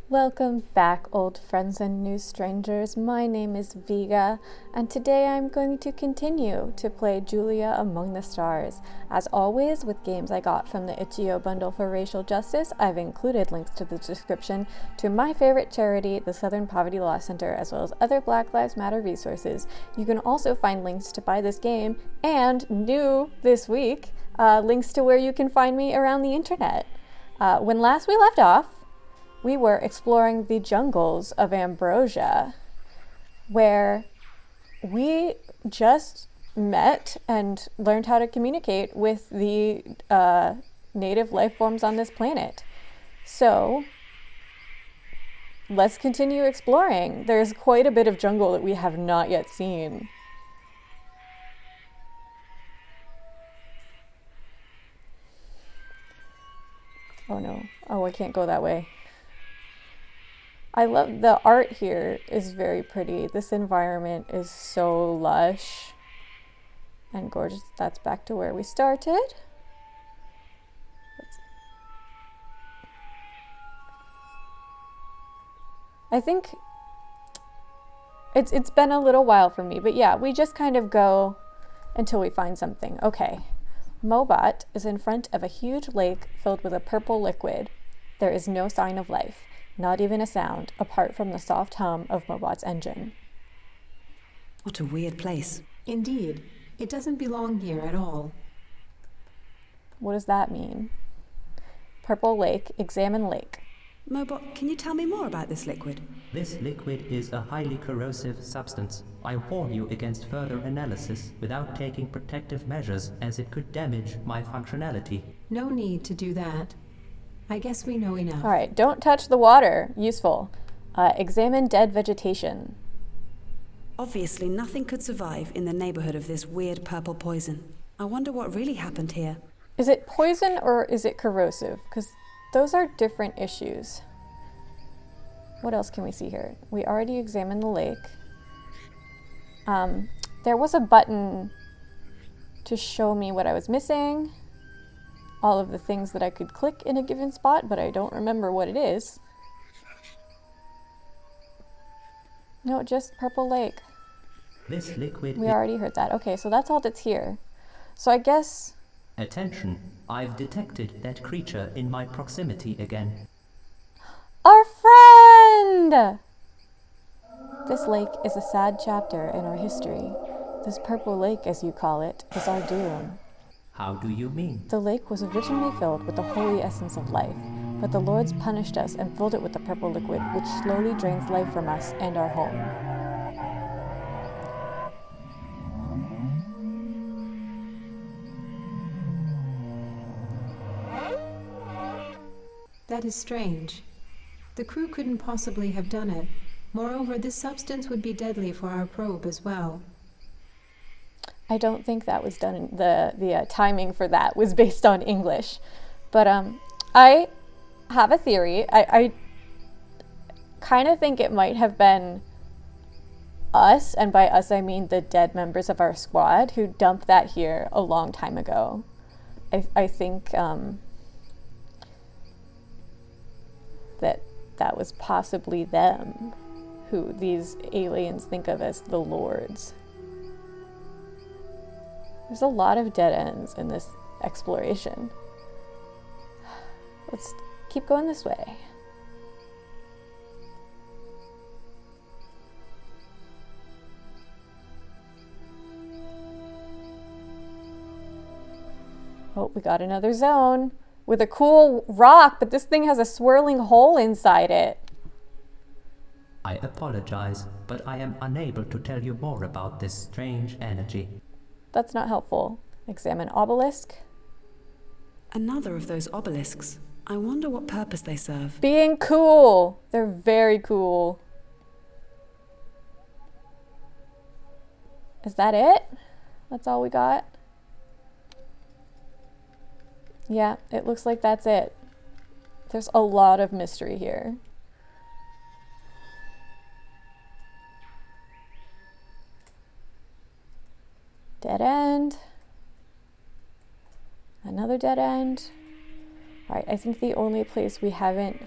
Welcome back, old friends and new strangers. My name is Vega, and today I'm going to continue to play J.U.L.I.A Among the Stars. As always, with games I got from the itch.io bundle for racial justice, I've included links to the description to my favorite charity, the Southern Poverty Law Center, as well as other Black Lives Matter resources. You can also find links to buy this game, and new this week, links to where you can find me around the internet. When last we left off, we were exploring the jungles of Ambrosia, where we just met and learned how to communicate with the native life forms on this planet. So let's continue exploring. There's quite a bit of jungle that we have not yet seen. Oh no. Oh, I can't go that way. I love the art here is very pretty. This environment is so lush and gorgeous. That's back to where we started. I think it's been a little while for me, but yeah, we just kind of go until we find something. Okay. Mobot is in front of a huge lake filled with a purple liquid. There is no sign of life. Not even a sound, apart from the soft hum of Mobot's engine. What a weird place. Indeed. It doesn't belong here at all. What does that mean? Purple lake, examine lake. Mobot, can you tell me more about this liquid? This liquid is a highly corrosive substance. I warn you against further analysis without taking protective measures, as it could damage my functionality. No need to do that. I guess we know enough. All right, don't touch the water. Useful. Examine dead vegetation. Obviously, nothing could survive in the neighborhood of this weird purple poison. I wonder what really happened here. Is it poison or is it corrosive? Because those are different issues. What else can we see here? We already examined the lake. There was a button to show me what I was missing. All of the things that I could click in a given spot, but I don't remember what it is. No, just purple lake. This liquid... We already heard that. Okay, so that's all that's here. So I guess... Attention, I've detected that creature in my proximity again. Our friend! This lake is a sad chapter in our history. This purple lake, as you call it, is our doom. How do you mean? The lake was originally filled with the holy essence of life, but the lords punished us and filled it with the purple liquid, which slowly drains life from us and our home. That is strange. The crew couldn't possibly have done it. Moreover, this substance would be deadly for our probe as well. I don't think that was done. The timing for that was based on English, but I have a theory. I kind of think it might have been us, and by us I mean the dead members of our squad who dumped that here a long time ago. I think that was possibly them, who these aliens think of as the lords. There's a lot of dead ends in this exploration. Let's keep going this way. Oh, we got another zone with a cool rock, but this thing has a swirling hole inside it. I apologize, but I am unable to tell you more about this strange energy. That's not helpful. Examine obelisk. Another of those obelisks. I wonder what purpose they serve. Being cool. They're very cool. Is that it? That's all we got? Yeah, it looks like that's it. There's a lot of mystery here. Dead end. Another dead end. All right, I think the only place we haven't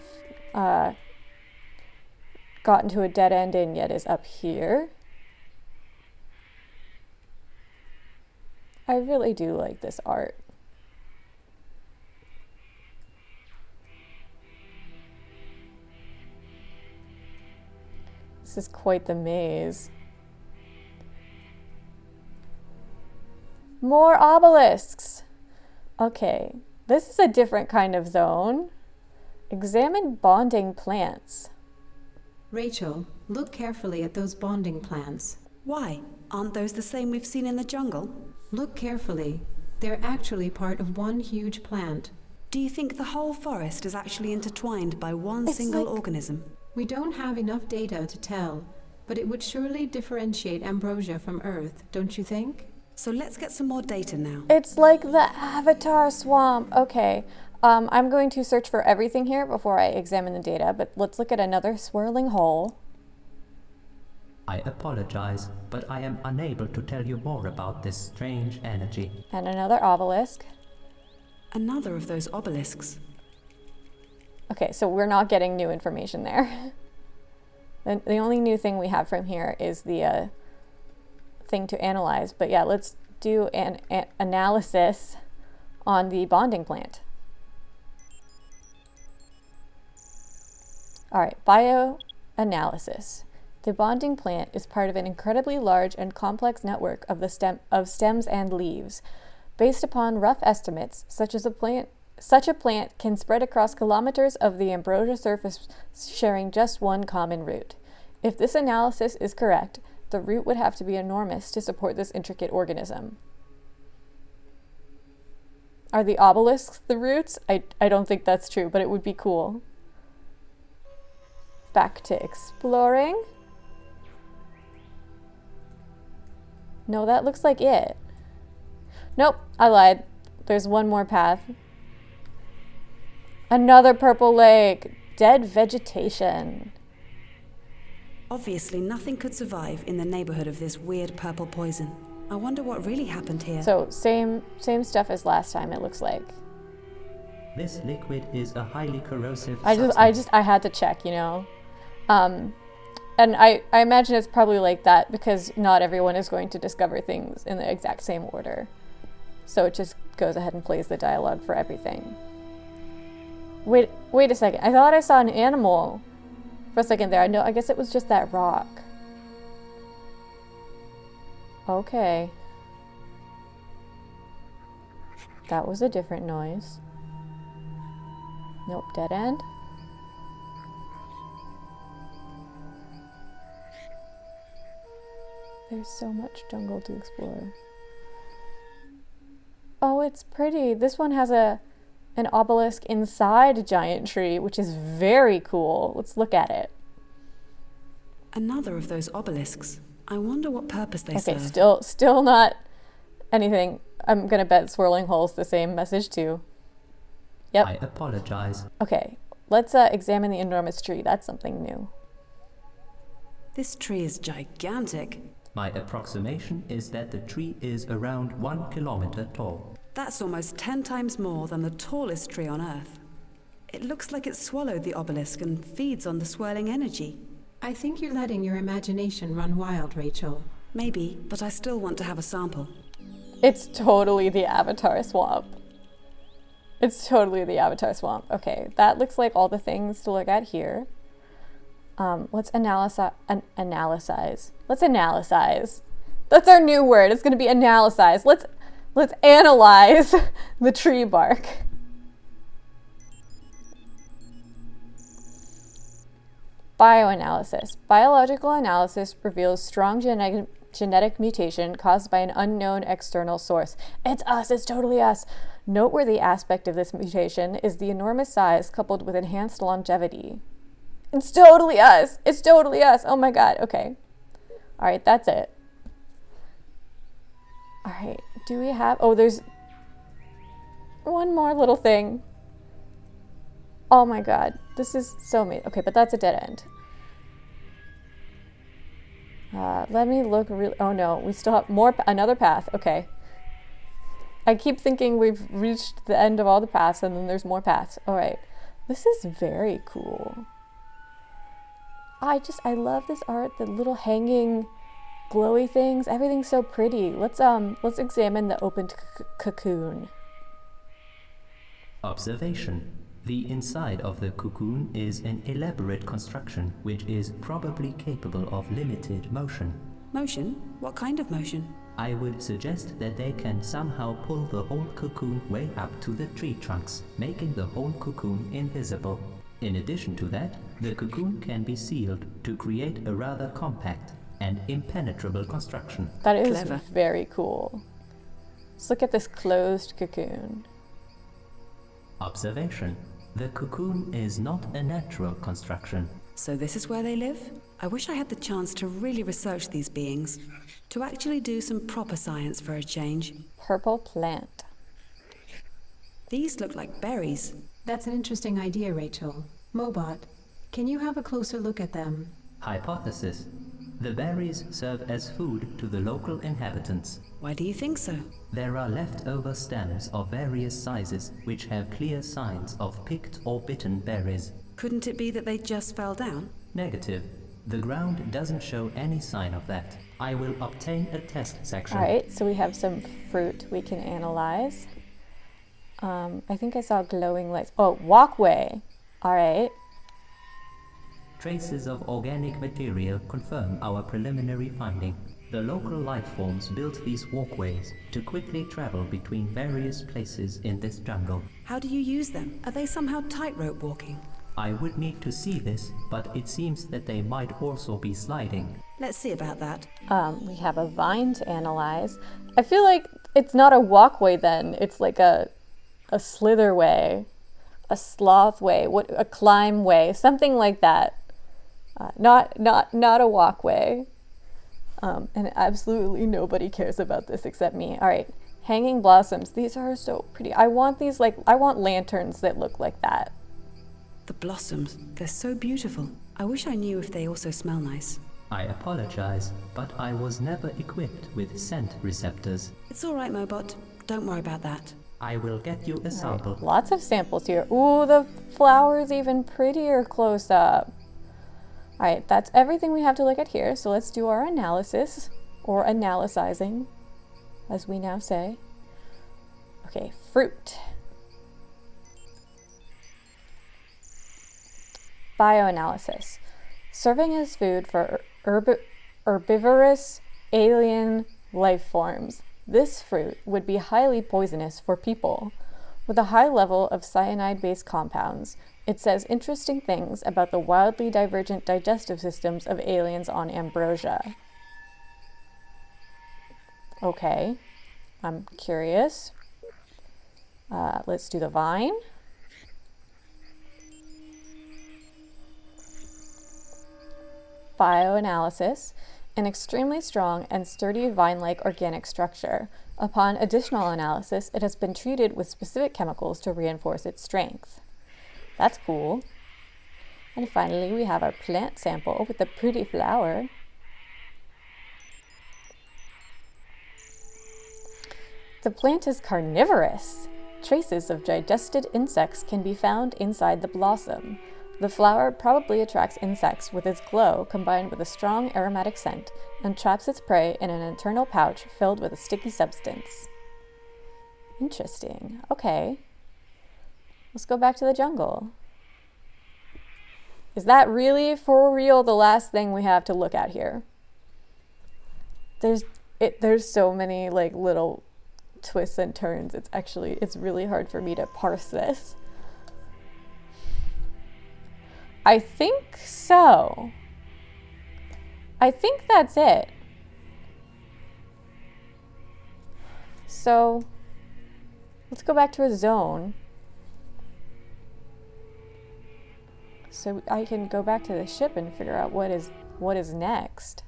gotten to a dead end and yet is up here. I really do like this art. This is quite the maze. More obelisks! Okay, this is a different kind of zone. Examine bonding plants. Rachel, look carefully at those bonding plants. Why? Aren't those the same we've seen in the jungle? Look carefully. They're actually part of one huge plant. Do you think the whole forest is actually intertwined by one single organism? We don't have enough data to tell, but it would surely differentiate ambrosia from Earth, don't you think? So let's get some more data now. It's like the Avatar swamp. Okay, I'm going to search for everything here before I examine the data, but let's look at another swirling hole. I apologize, but I am unable to tell you more about this strange energy. And another obelisk. Another of those obelisks. Okay, so we're not getting new information there. The only new thing we have from here is the thing to analyze. But yeah, let's do an analysis on the bonding plant. All right, bioanalysis. The bonding plant is part of an incredibly large and complex network of stems and leaves. Based upon rough estimates, such a plant can spread across kilometers of the ambrosia surface, sharing just one common root. If this analysis is correct, the root would have to be enormous to support this intricate organism. Are the obelisks the roots? I don't think that's true, but it would be cool. Back to exploring. No, that looks like it. Nope, I lied. There's one more path. Another purple lake. Dead vegetation. Obviously, nothing could survive in the neighborhood of this weird purple poison. I wonder what really happened here. So, same stuff as last time, it looks like. This liquid is a highly corrosive substance. I had to check, you know. And I imagine it's probably like that because not everyone is going to discover things in the exact same order. So it just goes ahead and plays the dialogue for everything. Wait a second. I thought I saw an animal for a second there. I guess it was just that rock. Okay. That was a different noise. Nope, dead end. There's so much jungle to explore. Oh, it's pretty. This one has an obelisk inside a giant tree, which is very cool. Let's look at it. Another of those obelisks. I wonder what purpose they serve. Okay, still not anything. I'm gonna bet swirling hole's the same message too. Yep. I apologize. Okay, let's examine the enormous tree. That's something new. This tree is gigantic. My approximation is that the tree is around 1 kilometer tall. That's almost 10 times more than the tallest tree on Earth. It looks like it swallowed the obelisk and feeds on the swirling energy. I think you're letting your imagination run wild, Rachel. Maybe, but I still want to have a sample. It's totally the Avatar swamp. It's totally the Avatar swamp. Okay, that looks like all the things to look at here. Let's analyze. Let's analyze. That's our new word. It's going to be analyze. Let's analyze the tree bark. Bioanalysis. Biological analysis reveals strong genetic mutation caused by an unknown external source. It's us. It's totally us. Noteworthy aspect of this mutation is the enormous size coupled with enhanced longevity. It's totally us. It's totally us. Oh my god. Okay. All right, that's it. All right. Do we have... Oh, there's one more little thing. Oh my god. This is so amazing. Okay, but that's a dead end. Let me look really... Oh no, we still have more... Another path. Okay. I keep thinking we've reached the end of all the paths and then there's more paths. All right. This is very cool. I love this art, the little hanging glowy things. Everything's so pretty. Let's examine the opened cocoon. Observation. The inside of the cocoon is an elaborate construction which is probably capable of limited motion. Motion? What kind of motion? I would suggest that they can somehow pull the whole cocoon way up to the tree trunks, making the whole cocoon invisible. In addition to that, the cocoon can be sealed to create a rather compact and impenetrable construction. That is Clever. very cool. Let's look at this closed cocoon. Observation. The cocoon is not a natural construction. So this is where they live? I wish I had the chance to really research these beings. To actually do some proper science for a change. Purple plant. These look like berries. That's an interesting idea, Rachel. Mobot, can you have a closer look at them? Hypothesis. The berries serve as food to the local inhabitants. Why do you think so? There are leftover stems of various sizes which have clear signs of picked or bitten berries. Couldn't it be that they just fell down? Negative. The ground doesn't show any sign of that. I will obtain a test section. Alright, so we have some fruit we can analyze. I think I saw glowing lights. Oh, walkway. Alright. Traces of organic material confirm our preliminary finding. The local life forms built these walkways to quickly travel between various places in this jungle. How do you use them? Are they somehow tightrope walking? I would need to see this, but it seems that they might also be sliding. Let's see about that. We have a vine to analyze. I feel like it's not a walkway then. It's like a slither way, a sloth way, a climb way, something like that. Not a walkway. And absolutely nobody cares about this except me. All right, hanging blossoms. These are so pretty. I want lanterns that look like that. The blossoms, they're so beautiful. I wish I knew if they also smell nice. I apologize, but I was never equipped with scent receptors. It's all right, Mobot. Don't worry about that. I will get you a sample. Right, lots of samples here. Ooh, the flower's even prettier close up. All right, that's everything we have to look at here. So let's do our analysis, or analyzing, as we now say. Okay, fruit. Bioanalysis. Serving as food for herbivorous alien life forms. This fruit would be highly poisonous for people. With a high level of cyanide-based compounds, it says interesting things about the wildly divergent digestive systems of aliens on Ambrosia. Okay, I'm curious. Let's do the vine. Bioanalysis, an extremely strong and sturdy vine-like organic structure. Upon additional analysis, it has been treated with specific chemicals to reinforce its strength. That's cool. And finally, we have our plant sample with the pretty flower. The plant is carnivorous. Traces of digested insects can be found inside the blossom. The flower probably attracts insects with its glow combined with a strong aromatic scent and traps its prey in an internal pouch filled with a sticky substance. Interesting. Okay. Let's go back to the jungle. Is that really for real the last thing we have to look at here? There's so many like little twists and turns. It's really hard for me to parse this. I think so. I think that's it. So let's go back to a zone. So I can go back to the ship and figure out what is next.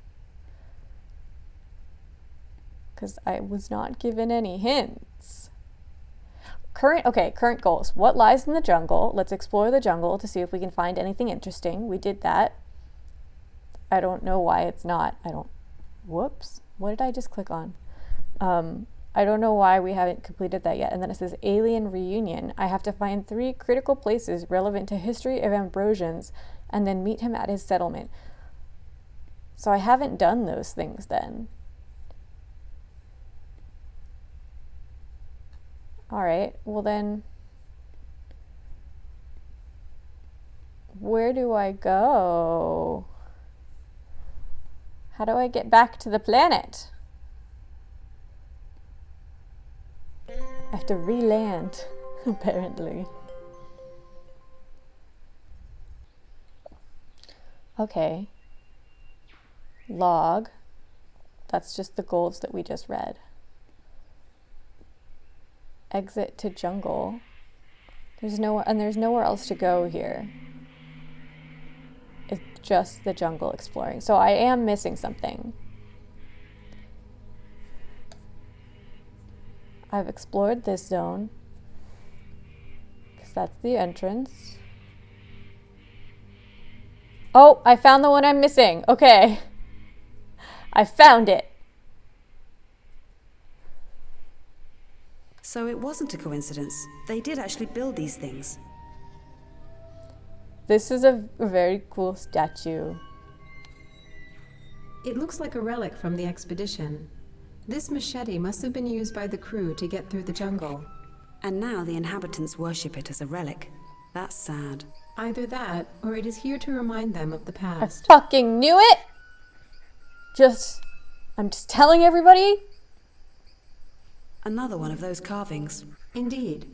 Because I was not given any hints. Current goals. What lies in the jungle? Let's explore the jungle to see if we can find anything interesting. We did that. I don't know why it's not. Whoops. What did I just click on? I don't know why we haven't completed that yet. And then it says alien reunion. I have to find 3 critical places relevant to history of Ambrosians and then meet him at his settlement. So I haven't done those things then. Alright, well then, where do I go? How do I get back to the planet? I have to re-land, apparently. Okay. Log. That's just the goals that we just read. Exit to jungle. There's nowhere else to go here. It's just the jungle exploring. So I am missing something. I've explored this zone, because that's the entrance. Oh, I found the one I'm missing. Okay. I found it. So it wasn't a coincidence. They did actually build these things. This is a very cool statue. It looks like a relic from the expedition. This machete must have been used by the crew to get through the jungle. And now the inhabitants worship it as a relic. That's sad. Either that, or it is here to remind them of the I past. fucking knew it! I'm just telling everybody. Another one of those carvings. Indeed.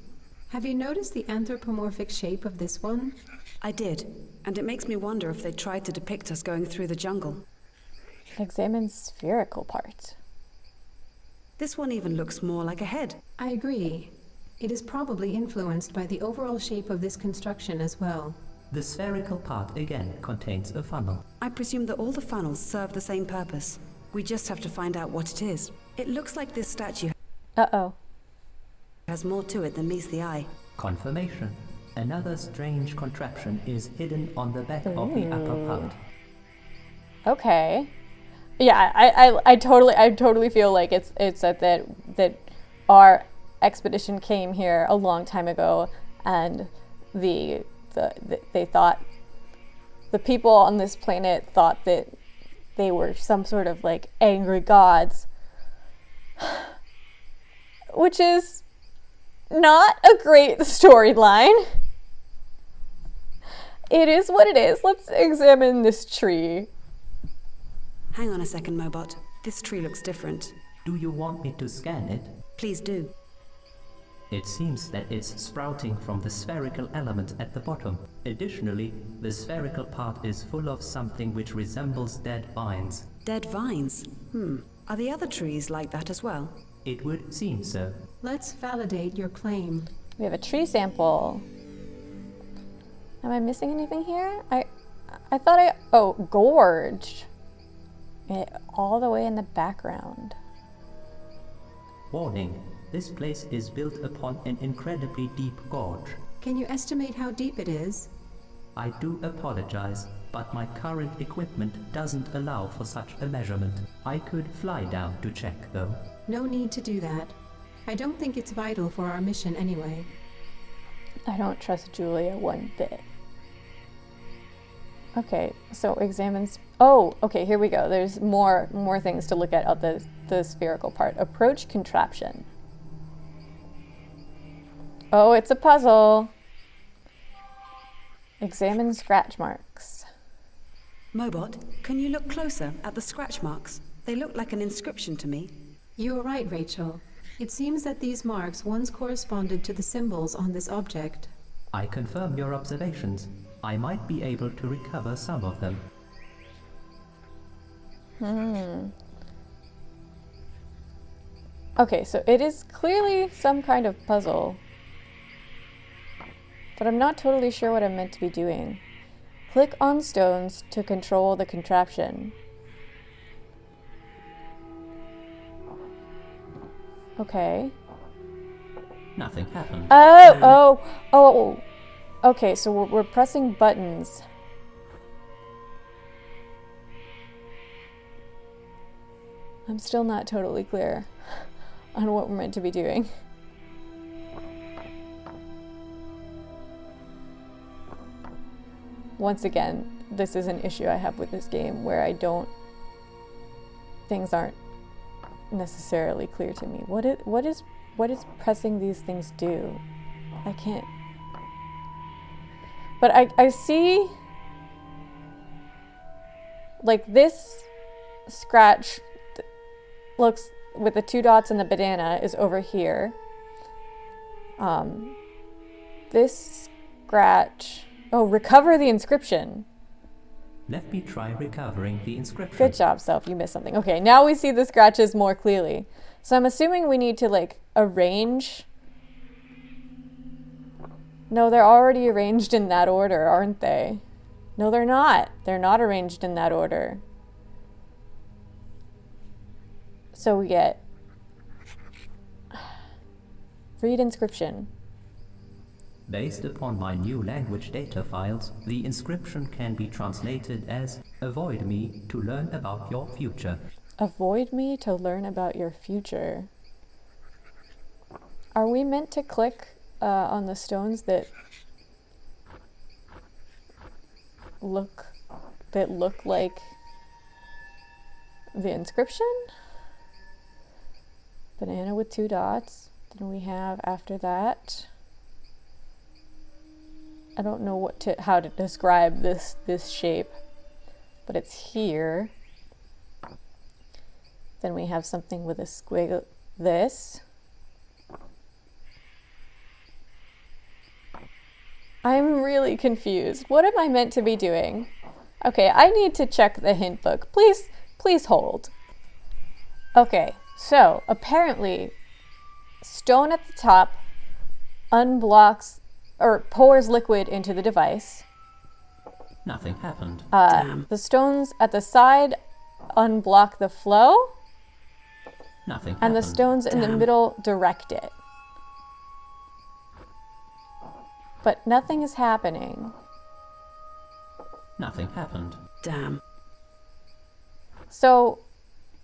Have you noticed the anthropomorphic shape of this one? I did, and it makes me wonder if they tried to depict us going through the jungle. Examine spherical part. This one even looks more like a head. I agree. It is probably influenced by the overall shape of this construction as well. The spherical part again contains a funnel. I presume that all the funnels serve the same purpose. We just have to find out what it is. It looks like this statue Uh-oh. has more to it than meets the eye. Confirmation. Another strange contraption is hidden on the back of the upper part. Okay. Yeah, I totally feel like it's that our expedition came here a long time ago, and they thought, the people on this planet thought that they were some sort of like angry gods, which is not a great storyline. It is what it is. Let's examine this tree. Hang on a second, Mobot. This tree looks different. Do you want me to scan it? Please do. It seems that it's sprouting from the spherical element at the bottom. Additionally, the spherical part is full of something which resembles dead vines. Dead vines? Are the other trees like that as well? It would seem so. Let's validate your claim. We have a tree sample. Am I missing anything here? I thought oh, gorge. All the way in the background. Warning, this place is built upon an incredibly deep gorge. Can you estimate how deep it is? I do apologize, but my current equipment doesn't allow for such a measurement. I could fly down to check, though. No need to do that. I don't think it's vital for our mission anyway. I don't trust Julia one bit. Okay, so examines. Oh, okay, here we go. There's more things to look at the spherical part. Approach contraption. Oh, it's a puzzle. Examine scratch marks. Mobot, can you look closer at the scratch marks? They look like an inscription to me. You are right, Rachel. It seems that these marks once corresponded to the symbols on this object. I confirm your observations. I might be able to recover some of them. Okay, so it is clearly some kind of puzzle. But I'm not totally sure what I'm meant to be doing. Click on stones to control the contraption. Okay. Nothing happened. Oh. Okay, so we're pressing buttons. I'm still not totally clear on what we're meant to be doing. once again, this is an issue I have with this game where things aren't necessarily clear to me. What is pressing these things do? I can't. But I see, like, this scratch looks, with the 2 dots and the banana, is over here. This scratch, recover the inscription. Let me try recovering the inscription. Good job, Self. You missed something. Okay, now we see the scratches more clearly. So I'm assuming we need to, like, arrange. No, they're already arranged in that order, aren't they? No, they're not. They're not arranged in that order. So we get read inscription. Based upon my new language data files, the inscription can be translated as "Avoid me to learn about your future." Avoid me to learn about your future. Are we meant to click on the stones that look like the inscription? Banana with 2 dots. Then we have, after that, I don't know how to describe this shape, but it's here. Then we have something with a squiggle. This. I'm really confused. What am I meant to be doing? Okay, I need to check the hint book. Please hold. Okay, so apparently stone at the top unblocks or pours liquid into the device. Nothing happened. Damn. The stones at the side unblock the flow. Nothing And happened. the stones in the Damn. middle direct it. But nothing is happening. Nothing happened. Damn. So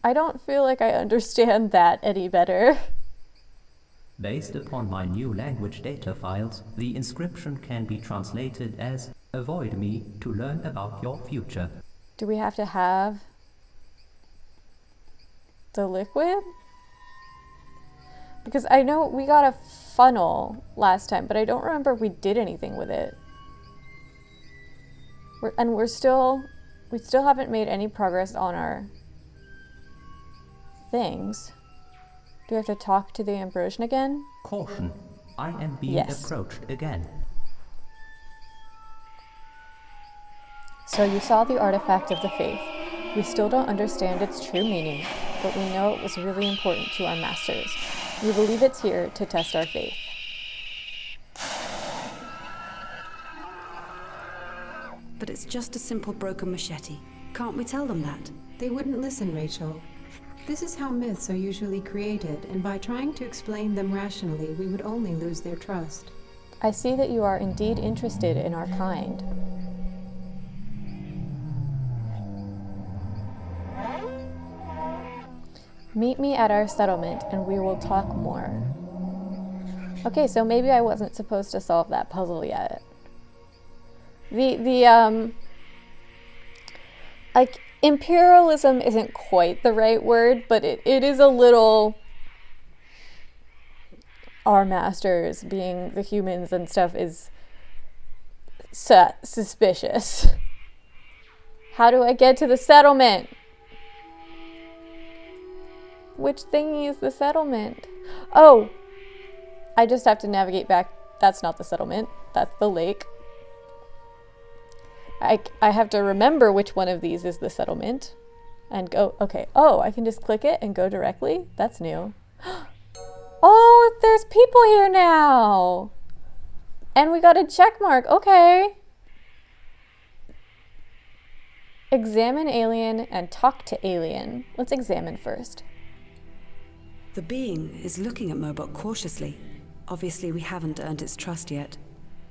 I don't feel like I understand that any better. Based upon my new language data files, the inscription can be translated as "Avoid me to learn about your future." Do we have to have the liquid? Because I know we got a funnel last time, but I don't remember if we did anything with it. We still haven't made any progress on our things. Do we have to talk to the Ambrosian again? Caution, I am being Yes. approached again. So you saw the artifact of the faith. We still don't understand its true meaning, but we know it was really important to our masters. We believe it's here to test our faith. But it's just a simple broken machete. Can't we tell them that? They wouldn't listen, Rachel. This is how myths are usually created, and by trying to explain them rationally, we would only lose their trust. I see that you are indeed interested in our kind. Meet me at our settlement and we will talk more. Okay, so maybe I wasn't supposed to solve that puzzle yet. Like, imperialism isn't quite the right word, but it is a little, our masters being the humans and stuff is suspicious. How do I get to the settlement? Which thingy is the settlement? Oh, I just have to navigate back. That's not the settlement. That's the lake. I have to remember which one of these is the settlement and go, okay. Oh, I can just click it and go directly? That's new. Oh, there's people here now. And we got a check mark. Okay. Examine alien and talk to alien. Let's examine first. The being is looking at Mobot cautiously. Obviously, we haven't earned its trust yet.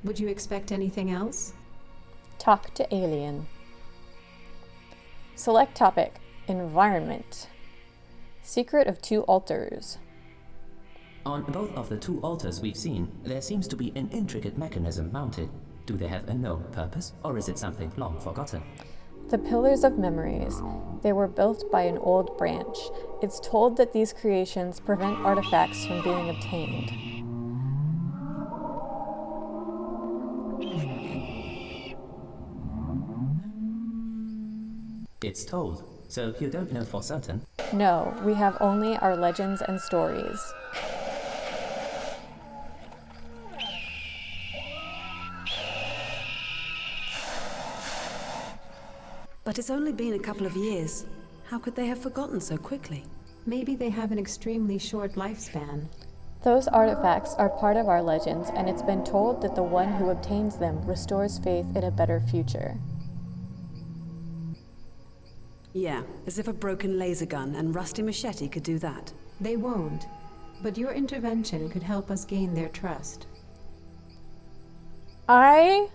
Would you expect anything else? Talk to alien. Select topic. Environment. Secret of 2 altars. On both of the 2 altars we've seen, there seems to be an intricate mechanism mounted. Do they have a known purpose, or is it something long forgotten? The Pillars of Memories. They were built by an old branch. It's told that these creations prevent artifacts from being obtained. It's told, so you don't know for certain. No, we have only our legends and stories. But it's only been a couple of years. How could they have forgotten so quickly? Maybe they have an extremely short lifespan. Those artifacts are part of our legends, and it's been told that the one who obtains them restores faith in a better future. Yeah, as if a broken laser gun and rusty machete could do that. They won't, but your intervention could help us gain their trust. I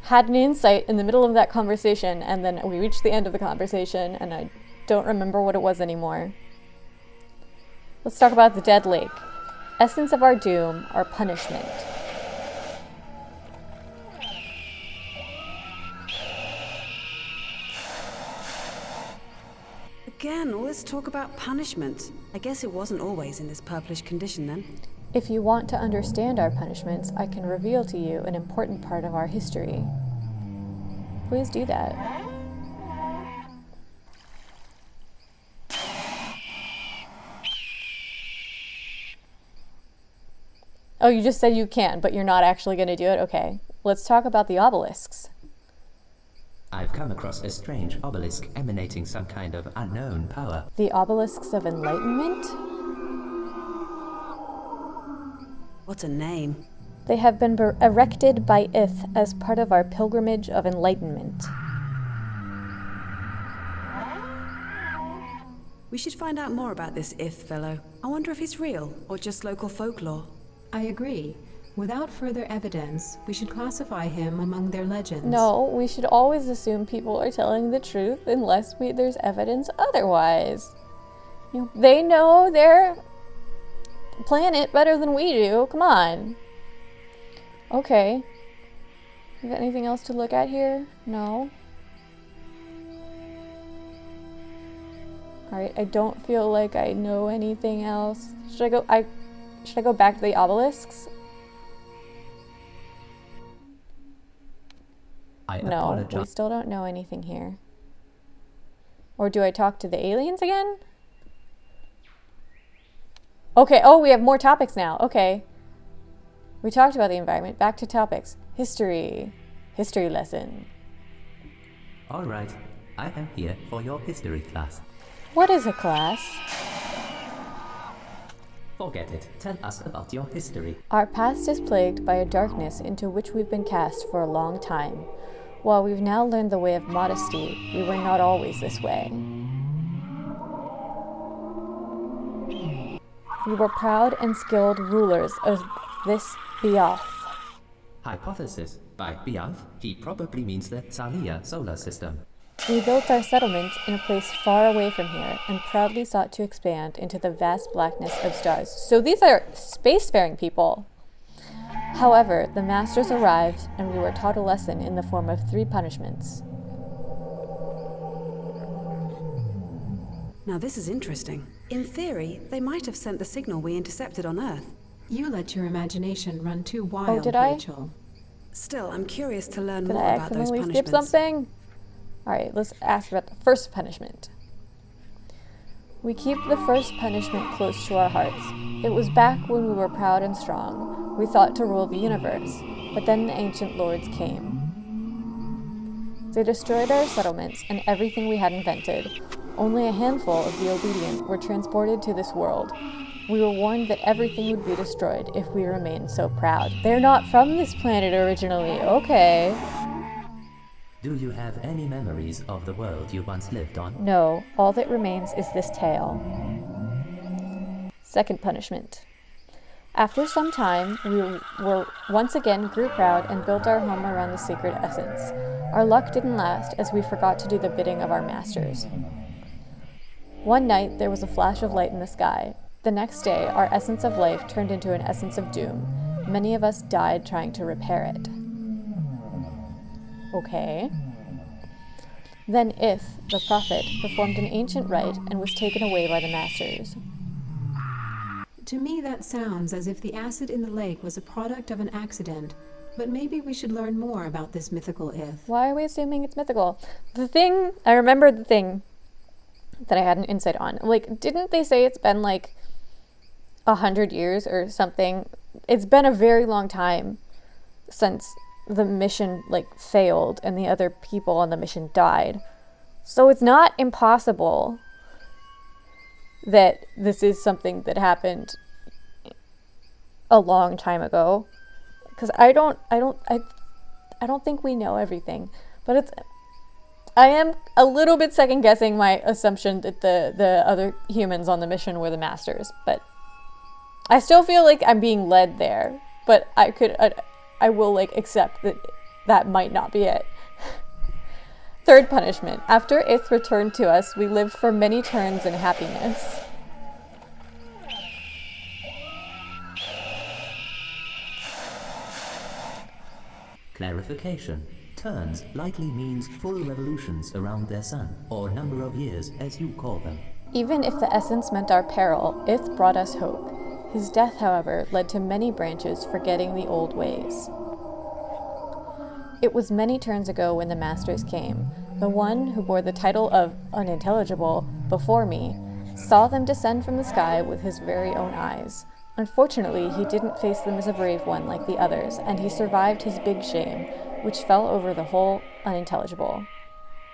had an insight in the middle of that conversation, and then we reached the end of the conversation, and I don't remember what it was anymore. Let's talk about the Dead Lake. Essence of our doom, our punishment. Again, all this talk about punishment. I guess it wasn't always in this purplish condition then. If you want to understand our punishments, I can reveal to you an important part of our history. Please do that. Oh, you just said you can, but you're not actually going to do it? Okay. Let's talk about the obelisks. I've come across a strange obelisk emanating some kind of unknown power. The obelisks of enlightenment? What a name. They have been erected by Ith as part of our pilgrimage of enlightenment. We should find out more about this Ith fellow. I wonder if he's real or just local folklore. I agree. Without further evidence, we should classify him among their legends. No, we should always assume people are telling the truth unless there's evidence otherwise. They know their planet better than we do. Come on. Okay. You got anything else to look at here? No? Alright, I don't feel like I know anything else. Should I go back to the obelisks? No, we still don't know anything here. Or do I talk to the aliens again? Okay, oh, we have more topics now. Okay. We talked about the environment. Back to topics. History. History lesson. All right, I am here for your history class. What is a class? Forget it. Tell us about your history. Our past is plagued by a darkness into which we've been cast for a long time. While we've now learned the way of modesty, we were not always this way. We were proud and skilled rulers of this J.U.L.I.A. Hypothesis. By J.U.L.I.A, he probably means the J.U.L.I.A solar system. We built our settlement in a place far away from here and proudly sought to expand into the vast blackness of stars. So these are spacefaring people. However, the masters arrived and we were taught a lesson in the form of 3 punishments. Now this is interesting. In theory, they might have sent the signal we intercepted on Earth. You let your imagination run too wild, did I? Rachel. Still, I'm curious to learn Did more I about those accidentally punishments. skip something? Alright, let's ask about the first punishment. We keep the first punishment close to our hearts. It was back when we were proud and strong. We thought to rule the universe, but then the ancient lords came. They destroyed our settlements and everything we had invented. Only a handful of the obedient were transported to this world. We were warned that everything would be destroyed if we remained so proud. They're not from this planet originally, okay. Do you have any memories of the world you once lived on? No, all that remains is this tale. Second punishment. After some time, we once again grew proud and built our home around the sacred essence. Our luck didn't last as we forgot to do the bidding of our masters. One night, there was a flash of light in the sky. The next day, our essence of life turned into an essence of doom. Many of us died trying to repair it. Okay. Then Ith, the prophet, performed an ancient rite and was taken away by the masters. To me, that sounds as if the acid in the lake was a product of an accident, but maybe we should learn more about this mythical Ith. Why are we assuming it's mythical? I remember the thing that I had an insight on. Like, didn't they say it's been like 100 years or something? It's been a very long time since the mission failed and the other people on the mission died. So it's not impossible that this is something that happened a long time ago, because I don't think we know everything, but I am a little bit second guessing my assumption that the other humans on the mission were the masters, but I still feel like I'm being led there, but I will accept that might not be it. Third punishment. After Ith returned to us, we lived for many turns in happiness. Clarification. Turns likely means full revolutions around their sun, or number of years as you call them. Even if the essence meant our peril, Ith brought us hope. His death, however, led to many branches forgetting the old ways. It was many turns ago when the masters came. The one who bore the title of unintelligible before me saw them descend from the sky with his very own eyes. Unfortunately, he didn't face them as a brave one like the others, and he survived his big shame, which fell over the whole unintelligible.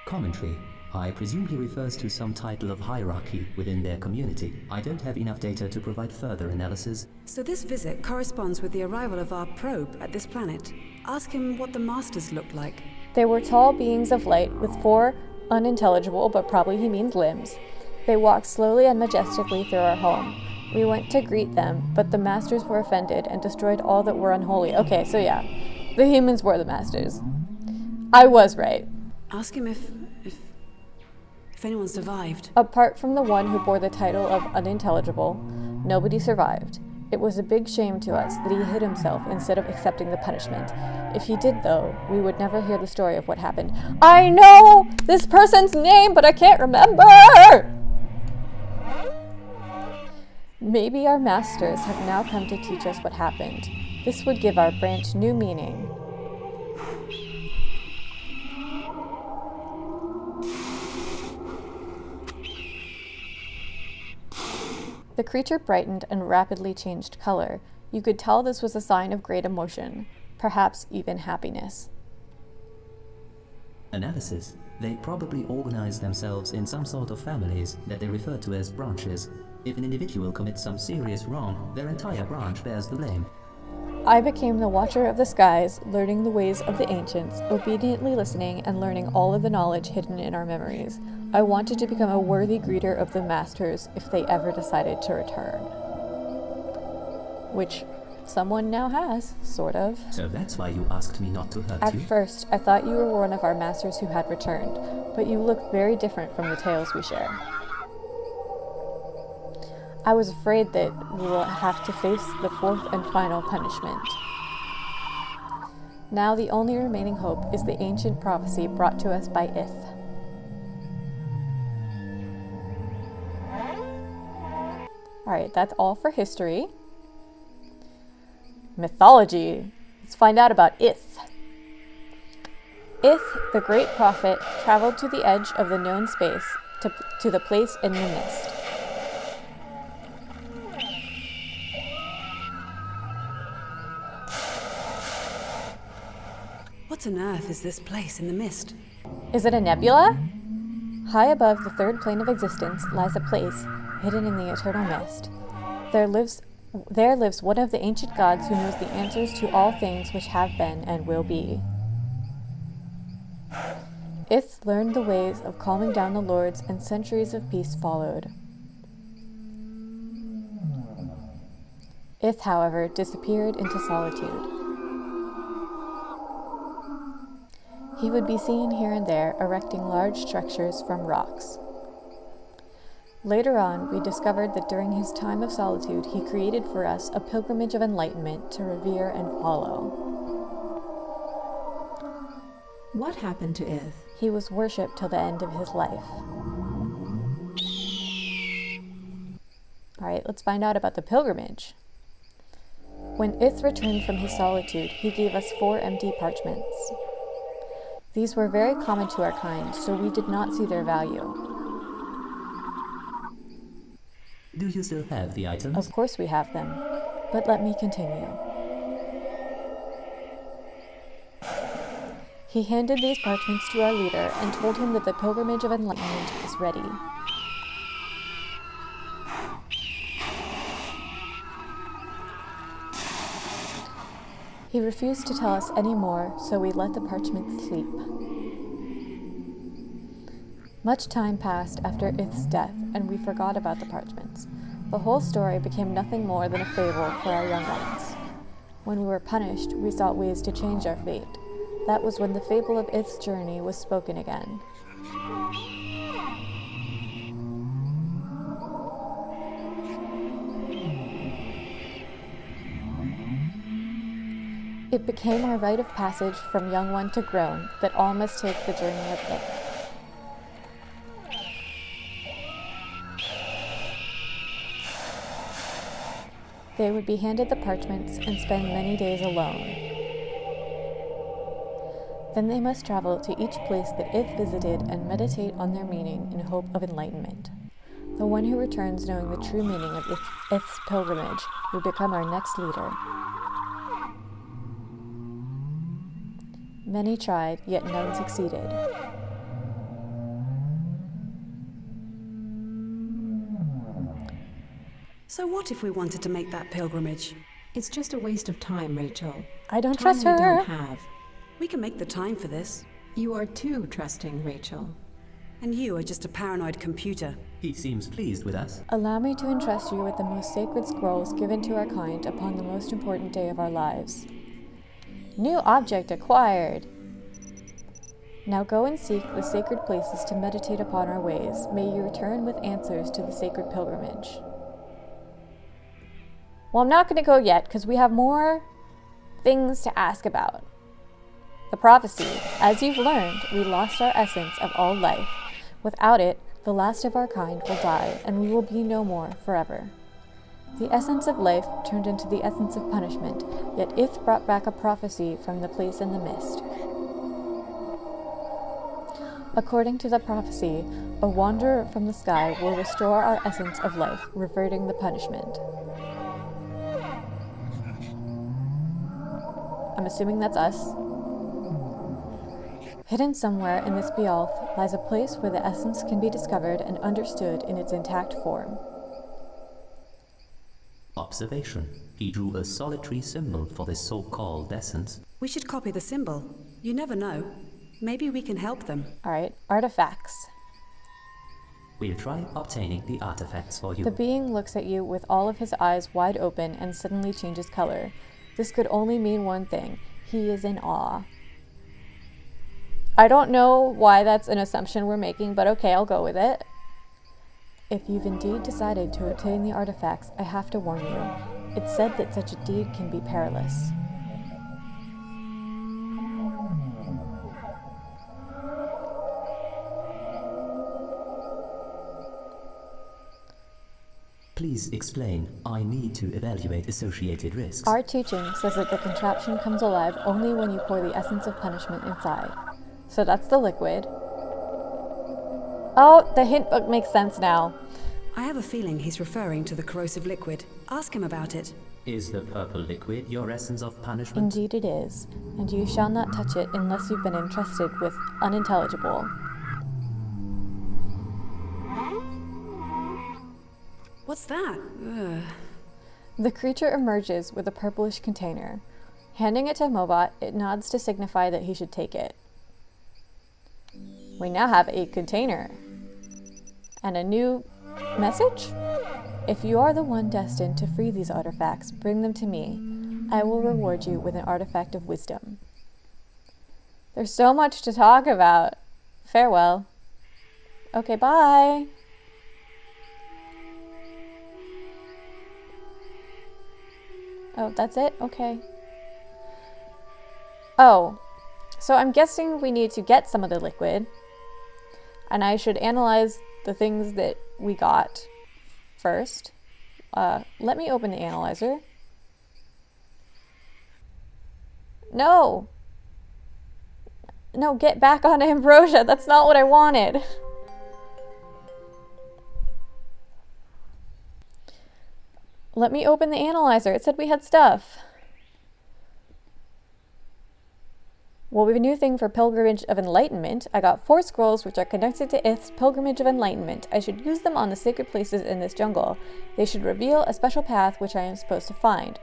Commentary. I presume he refers to some title of hierarchy within their community. I don't have enough data to provide further analysis. So this visit corresponds with the arrival of our probe at this planet. Ask him what the masters looked like. They were tall beings of light with 4 unintelligible, but probably he means limbs. They walked slowly and majestically through our home. We went to greet them, but the masters were offended and destroyed all that were unholy. Okay, so yeah, the humans were the masters. I was right. Ask him if anyone survived. Apart from the one who bore the title of unintelligible, nobody survived. It was a big shame to us that he hid himself instead of accepting the punishment. If he did, though, we would never hear the story of what happened. I know this person's name, but I can't remember! Maybe our masters have now come to teach us what happened. This would give our branch new meaning. The creature brightened and rapidly changed color. You could tell this was a sign of great emotion, perhaps even happiness. Analysis. They probably organize themselves in some sort of families that they refer to as branches. If an individual commits some serious wrong, their entire branch bears the blame. I became the watcher of the skies, learning the ways of the ancients, obediently listening and learning all of the knowledge hidden in our memories. I wanted to become a worthy greeter of the masters if they ever decided to return. Which someone now has, sort of. So that's why you asked me not to hurt you? At first, I thought you were one of our masters who had returned, but you look very different from the tales we share. I was afraid that we will have to face the 4th and final punishment. Now the only remaining hope is the ancient prophecy brought to us by Ith. Alright, that's all for history. Mythology. Let's find out about Ith. Ith, the great prophet, traveled to the edge of the known space to the place in the mist. What on earth is this place in the mist? Is it a nebula? High above the 3rd plane of existence lies a place hidden in the eternal mist. There lives one of the ancient gods who knows the answers to all things which have been and will be. Ith learned the ways of calming down the lords, and centuries of peace followed. Ith, however, disappeared into solitude. He would be seen here and there erecting large structures from rocks. Later on, we discovered that during his time of solitude, he created for us a pilgrimage of enlightenment to revere and follow. What happened to Ith? He was worshipped till the end of his life. All right, let's find out about the pilgrimage. When Ith returned from his solitude, he gave us 4 empty parchments. These were very common to our kind, so we did not see their value. Do you still have the items? Of course we have them, but let me continue. He handed these parchments to our leader and told him that the pilgrimage of enlightenment was ready. He refused to tell us any more, so we let the parchments sleep. Much time passed after Ith's death, and we forgot about the parchments. The whole story became nothing more than a fable for our young ones. When we were punished, we sought ways to change our fate. That was when the fable of Ith's journey was spoken again. It became our rite of passage from young one to grown that all must take the journey of Ith. They would be handed the parchments and spend many days alone. Then they must travel to each place that Ith visited and meditate on their meaning in hope of enlightenment. The one who returns knowing the true meaning of Ith's pilgrimage will become our next leader. Many tried, yet none succeeded. So what if we wanted to make that pilgrimage? It's just a waste of time, Rachel. I don't Time trust we her. don't have. We can make the time for this. You are too trusting, Rachel. And you are just a paranoid computer. He seems pleased with us. Allow me to entrust you with the most sacred scrolls given to our kind upon the most important day of our lives. New object acquired! Now go and seek the sacred places to meditate upon our ways. May you return with answers to the sacred pilgrimage. Well, I'm not going to go yet because we have more things to ask about. The prophecy. As you've learned, we lost our essence of all life. Without it, the last of our kind will die, and we will be no more forever. The essence of life turned into the essence of punishment, yet Ith brought back a prophecy from the place in the mist. According to the prophecy, a wanderer from the sky will restore our essence of life, reverting the punishment. I'm assuming that's us. Hidden somewhere in this Bealth lies a place where the essence can be discovered and understood in its intact form. Observation. He drew a solitary symbol for this so-called essence. We should copy the symbol. You never know. Maybe we can help them. Alright, artifacts. We'll try obtaining the artifacts for you. The being looks at you with all of his eyes wide open and suddenly changes color. This could only mean one thing. He is in awe. I don't know why that's an assumption we're making, but okay, I'll go with it. If you've indeed decided to obtain the artifacts, I have to warn you. It's said that such a deed can be perilous. Please explain. I need to evaluate associated risks. Our teaching says that the contraption comes alive only when you pour the essence of punishment inside. So that's the liquid. Oh, the hint book makes sense now. I have a feeling he's referring to the corrosive liquid. Ask him about it. Is the purple liquid your essence of punishment? Indeed it is, and you shall not touch it unless you've been entrusted with unintelligible. What's that? Ugh. The creature emerges with a purplish container. Handing it to Mobot, it nods to signify that he should take it. We now have a container. And a new message? If you are the one destined to free these artifacts, bring them to me. I will reward you with an artifact of wisdom. There's so much to talk about. Farewell. Okay, bye. Oh, that's it? Okay. Oh, so I'm guessing we need to get some of the liquid, and I should analyze the things that we got first. Let me open the analyzer. No! No, get back on Ambrosia. That's not what I wanted. Let me open the analyzer. It said we had stuff. Well, we have a new thing for Pilgrimage of Enlightenment. I got 4 scrolls which are connected to Ith's Pilgrimage of Enlightenment. I should use them on the sacred places in this jungle. They should reveal a special path which I am supposed to find.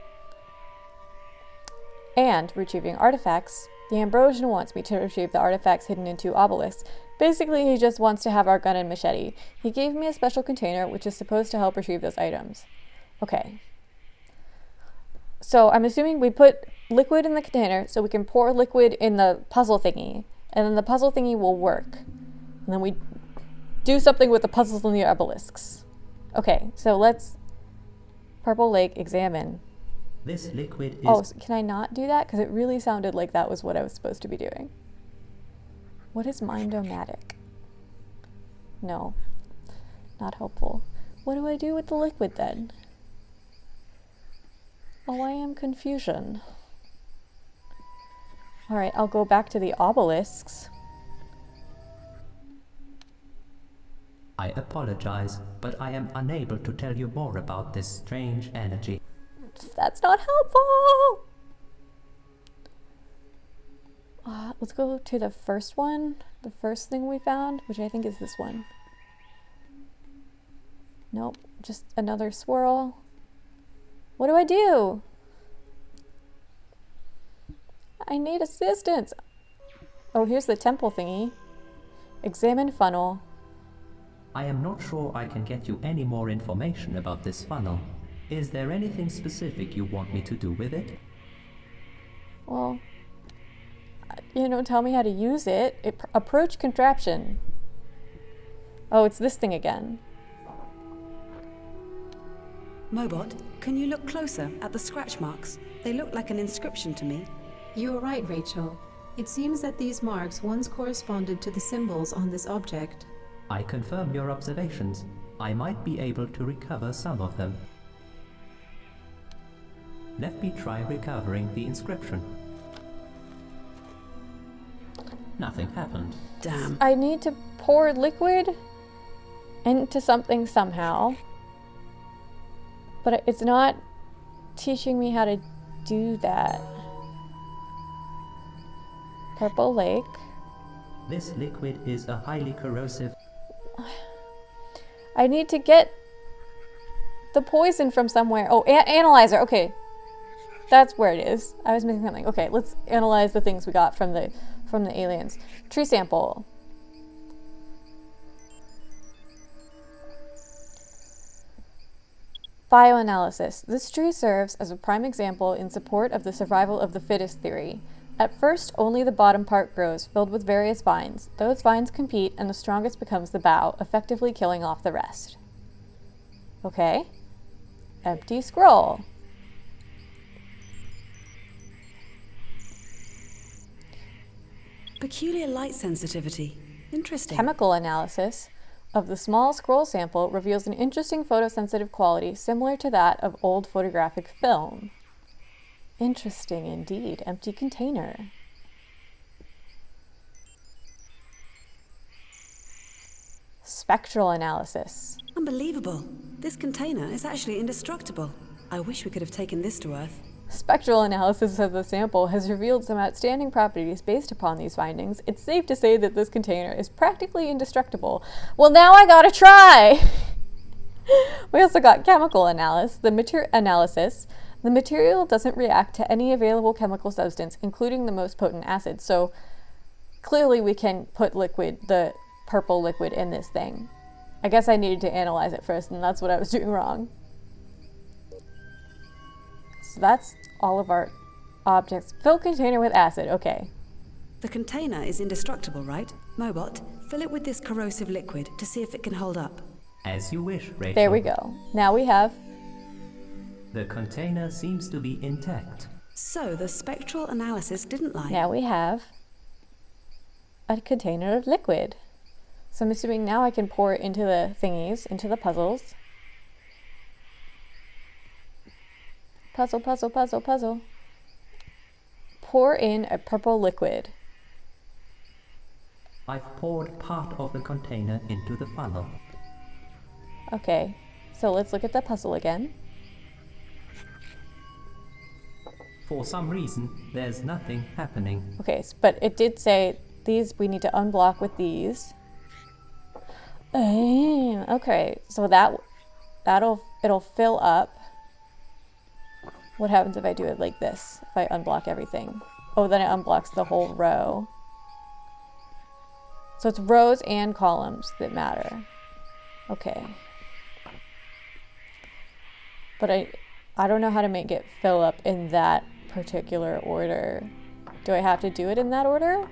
And retrieving artifacts. The Ambrosian wants me to retrieve the artifacts hidden in 2 obelisks. Basically, he just wants to have our gun and machete. He gave me a special container which is supposed to help retrieve those items. Okay. So I'm assuming we put liquid in the container so we can pour liquid in the puzzle thingy, and then the puzzle thingy will work. And then we do something with the puzzles and the obelisks. Okay, so let's Purple Lake examine. This liquid is... Oh, so can I not do that? Because it really sounded like that was what I was supposed to be doing. What is Mind-O-Matic? No, not helpful. What do I do with the liquid then? Oh, I am confusion. Alright, I'll go back to the obelisks. I apologize, but I am unable to tell you more about this strange energy. That's not helpful! Let's go to the first one. The first thing we found, which I think is this one. Nope, just another swirl. What do I do? I need assistance. Oh, here's the temple thingy. Examine funnel. I am not sure I can get you any more information about this funnel. Is there anything specific you want me to do with it? Well, tell me how to use it. Approach contraption. Oh, it's this thing again. Mobot, can you look closer at the scratch marks? They look like an inscription to me. You are right, Rachel. It seems that these marks once corresponded to the symbols on this object. I confirm your observations. I might be able to recover some of them. Let me try recovering the inscription. Nothing happened. Damn. I need to pour liquid into something somehow. But it's not teaching me how to do that. Purple Lake. This liquid is a highly corrosive... I need to get the poison from somewhere. Oh, analyzer. Okay. That's where it is. I was missing something. Okay, let's analyze the things we got from the aliens. Tree sample. Bioanalysis. This tree serves as a prime example in support of the survival of the fittest theory. At first, only the bottom part grows, filled with various vines. Those vines compete, and the strongest becomes the bough, effectively killing off the rest. Okay. Empty scroll. Peculiar light sensitivity. Interesting. Chemical analysis of the small scroll sample reveals an interesting photosensitive quality similar to that of old photographic film. Interesting indeed. Empty container. Spectral analysis. Unbelievable. This container is actually indestructible. I wish we could have taken this to Earth. Spectral analysis of the sample has revealed some outstanding properties based upon these findings. It's safe to say that this container is practically indestructible. Well, now I gotta try! We also got chemical analysis. The material doesn't react to any available chemical substance, including the most potent acid. So clearly we can put the purple liquid in this thing. I guess I needed to analyze it first, and that's what I was doing wrong. So that's all of our objects. Fill container with acid. Okay. The container is indestructible, right? Mobot, fill it with this corrosive liquid to see if it can hold up. As you wish, Rachel. There we go. Now we have The container seems to be intact. So the spectral analysis didn't lie. Now we have a container of liquid. So I'm assuming now I can pour it into the thingies, into the puzzles. Puzzle, puzzle, puzzle, puzzle. Pour in a purple liquid. I've poured part of the container into the funnel. Okay, so let's look at the puzzle again. For some reason, there's nothing happening. Okay, but it did say these we need to unblock with these. Okay, so it'll fill up. What happens if I do it like this? If I unblock everything? Oh, then it unblocks the whole row. So it's rows and columns that matter. Okay. But I don't know how to make it fill up in that particular order. Do I have to do it in that order?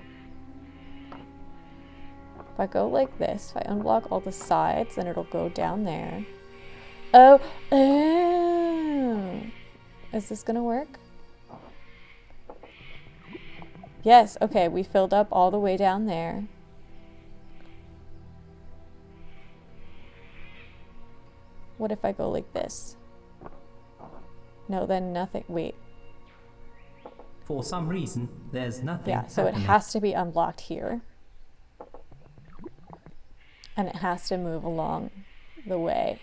If I go like this, if I unblock all the sides, then it'll go down there. Oh. Is this gonna work? Yes, okay, we filled up all the way down there. What if I go like this? No, then nothing. Wait. For some reason, there's nothing Yeah, so happening. it has to be unblocked here. And it has to move along the way.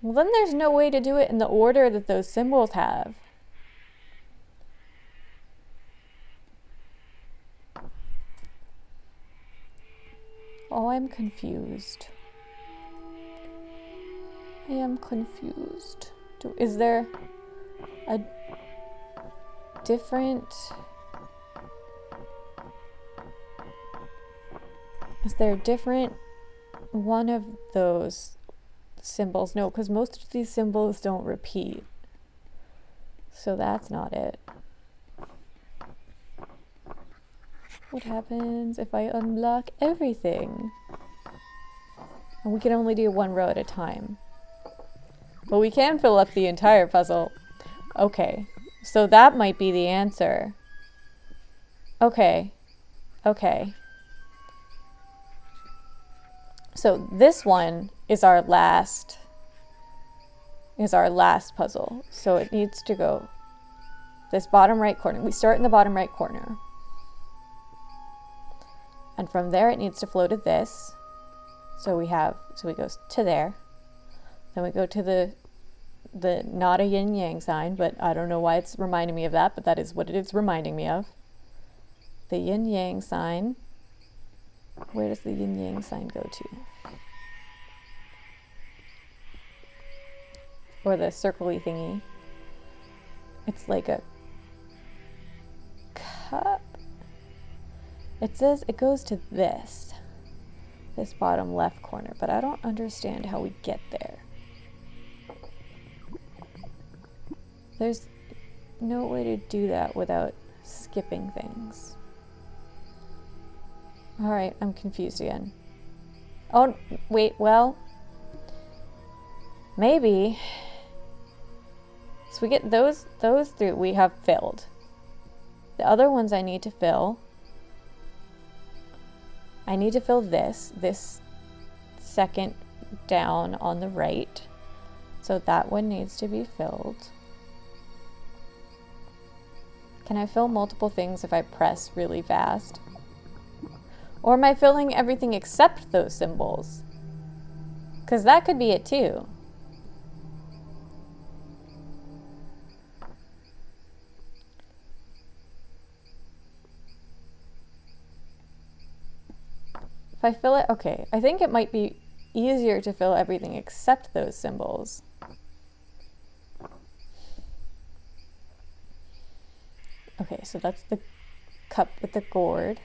Well, then there's no way to do it in the order that those symbols have. Oh, I'm confused. I am confused. Is there a different... Is there a different one of those symbols? No, because most of these symbols don't repeat. So that's not it. What happens if I unblock everything? And we can only do one row at a time. But we can fill up the entire puzzle. Okay, so that might be the answer. Okay, okay. So this one is our last puzzle. So it needs to go this bottom right corner. We start in the bottom right corner. And from there it needs to flow to this. So we go to there. Then we go to the not a yin yang sign, but I don't know why it's reminding me of that, but that is what it is reminding me of. The yin yang sign. Where does the yin yang sign go to? Or the circle-y thingy. It's like a cup. It says it goes to this bottom left corner, but I don't understand how we get there. There's no way to do that without skipping things. All right, I'm confused again. Oh, wait, well, maybe. So we get those three we have filled. The other ones I need to fill. I need to fill this second down on the right. So that one needs to be filled. Can I fill multiple things if I press really fast? Or am I filling everything except those symbols? Because that could be it too. If I fill it, okay, I think it might be easier to fill everything except those symbols. Okay, so that's the cup with the gourd.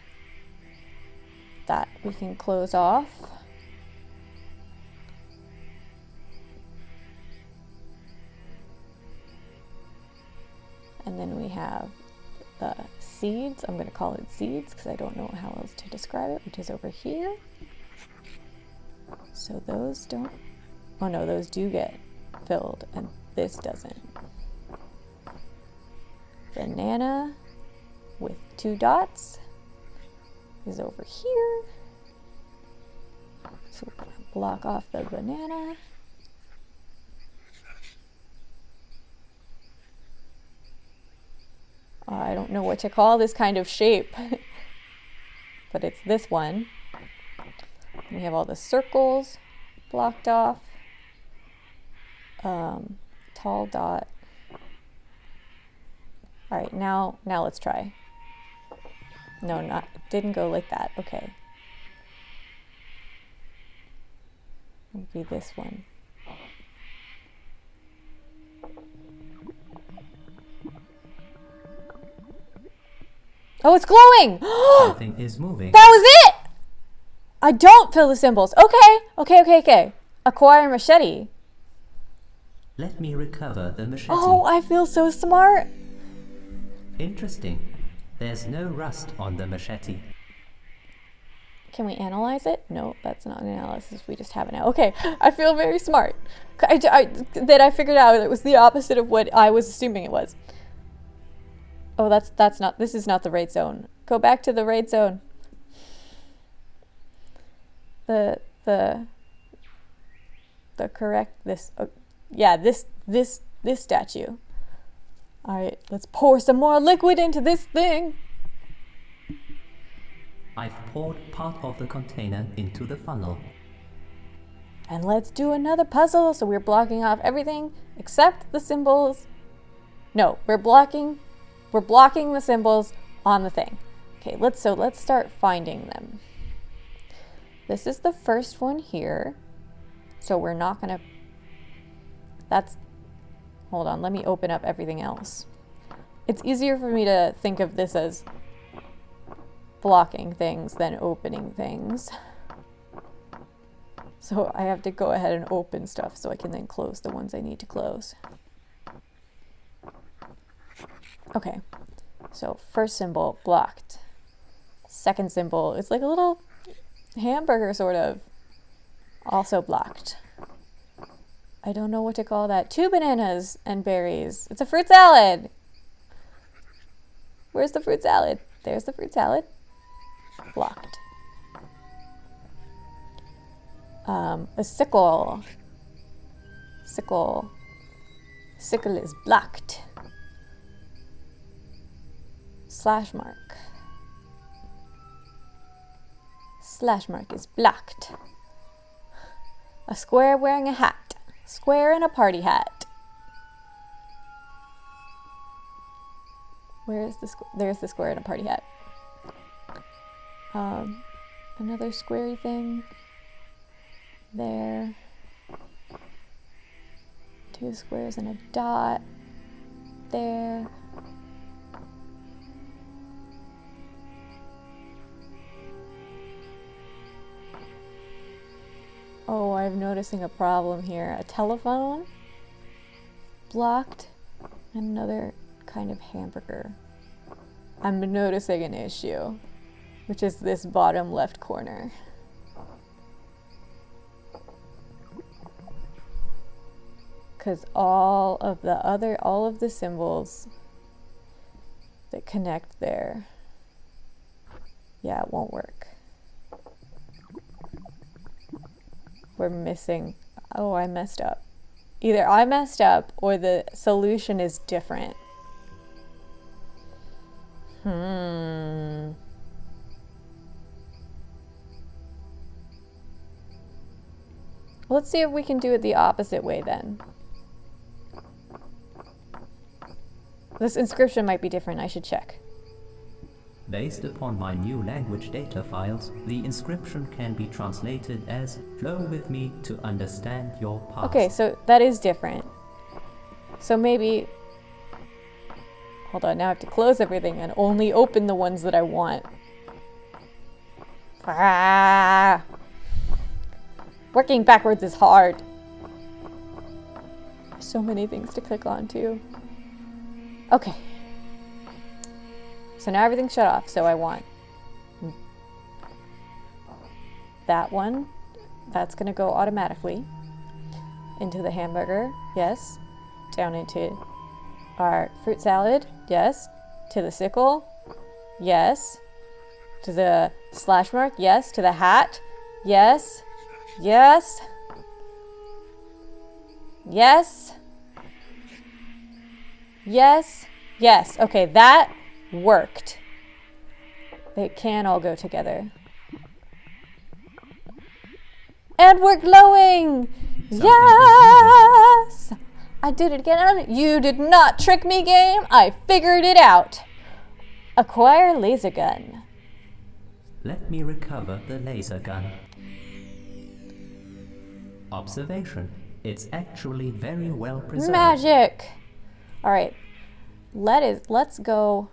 That we can close off. And then we have the seeds. I'm going to call it seeds because I don't know how else to describe it, which is over here. So those don't Oh no, those do get filled and this doesn't. Banana with 2 dots is over here. So we're gonna block off the banana. I don't know what to call this kind of shape, but it's this one. We have all the circles blocked off. Tall dot. All right, now let's try. No, didn't go like that. Okay. It'll be this one. Oh, it's glowing! Something is moving. That was it! I don't fill the symbols. Okay. Acquire machete. Let me recover the machete. Oh, I feel so smart. Interesting. There's no rust on the machete. Can we analyze it? No, that's not an analysis. We just have it now. Okay, I feel very smart. That I figured out it was the opposite of what I was assuming it was. Oh, that's not. This is not the right zone. Go back to the right zone. The correct this. Oh, yeah, this statue. All right, let's pour some more liquid into this thing. I've poured part of the container into the funnel. And let's do another puzzle. So we're blocking off everything except the symbols. No, we're blocking the symbols on the thing. Okay, let's start finding them. This is the first one here. So we're not gonna, hold on, let me open up everything else. It's easier for me to think of this as blocking things than opening things. So I have to go ahead and open stuff so I can then close the ones I need to close. Okay, so first symbol, blocked. Second symbol, it's like a little hamburger sort of, also blocked. I don't know what to call that. 2 bananas and berries. It's a fruit salad. Where's the fruit salad? There's the fruit salad. Blocked. A sickle. Sickle is blocked. Slash mark. Slash mark is blocked. A square wearing a hat. Square in a party hat. Where is the square? There's the square in a party hat. Another squarey thing. There. 2 squares and a dot. There. Oh, I'm noticing a problem here. A telephone, blocked, and another kind of hamburger. I'm noticing an issue, which is this bottom left corner. Because all of the symbols that connect there, yeah, it won't work. We're missing, oh, I messed up. Either I messed up or the solution is different. Let's see if we can do it the opposite way then. This inscription might be different, I should check. Based upon my new language data files, the inscription can be translated as "Flow with me to understand your past." Okay, so that is different. So maybe, hold on, now I have to close everything and only open the ones that I want. Ah! Working backwards is hard. So many things to click on too. Okay. So now everything's shut off, so I want that one. That's gonna go automatically. Into the hamburger, yes. Down into our fruit salad, yes. To the sickle, yes. To the slash mark, yes. To the hat, yes. Yes. Yes. Yes. Yes. Okay, that worked. They can all go together. And we're glowing! Yes! I did it again. You did not trick me, game. I figured it out. Acquire laser gun. Let me recover the laser gun. Observation. It's actually very well preserved. Magic! Alright. Let's go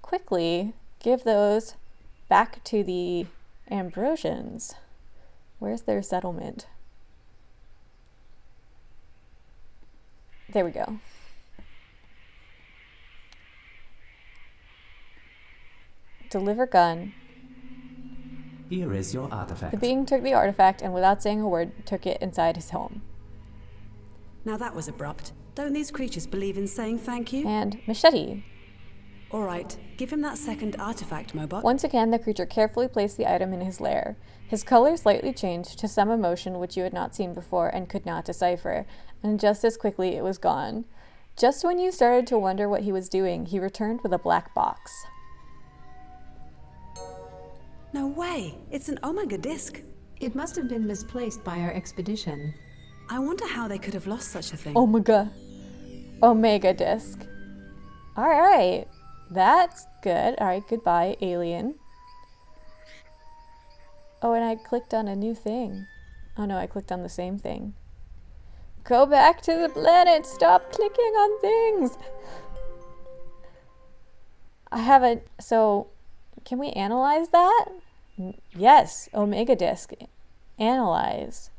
quickly give those back to the Ambrosians. Where's their settlement? There we go. Deliver gun. Here is your artifact. The being took the artifact and without saying a word took it inside his home. Now that was abrupt. Don't these creatures believe in saying thank you? And machete. All right, give him that second artifact, Mobot. Once again, the creature carefully placed the item in his lair. His color slightly changed to some emotion which you had not seen before and could not decipher, and just as quickly it was gone. Just when you started to wonder what he was doing, he returned with a black box. No way! It's an Omega disc. It must have been misplaced by our expedition. I wonder how they could have lost such a thing. Omega disc. Alright. That's good. Alright, goodbye, alien. Oh, and I clicked on a new thing. Oh no, I clicked on the same thing. Go back to the planet! Stop clicking on things! I haven't... So, can we analyze that? Yes, Omega disc. Analyze.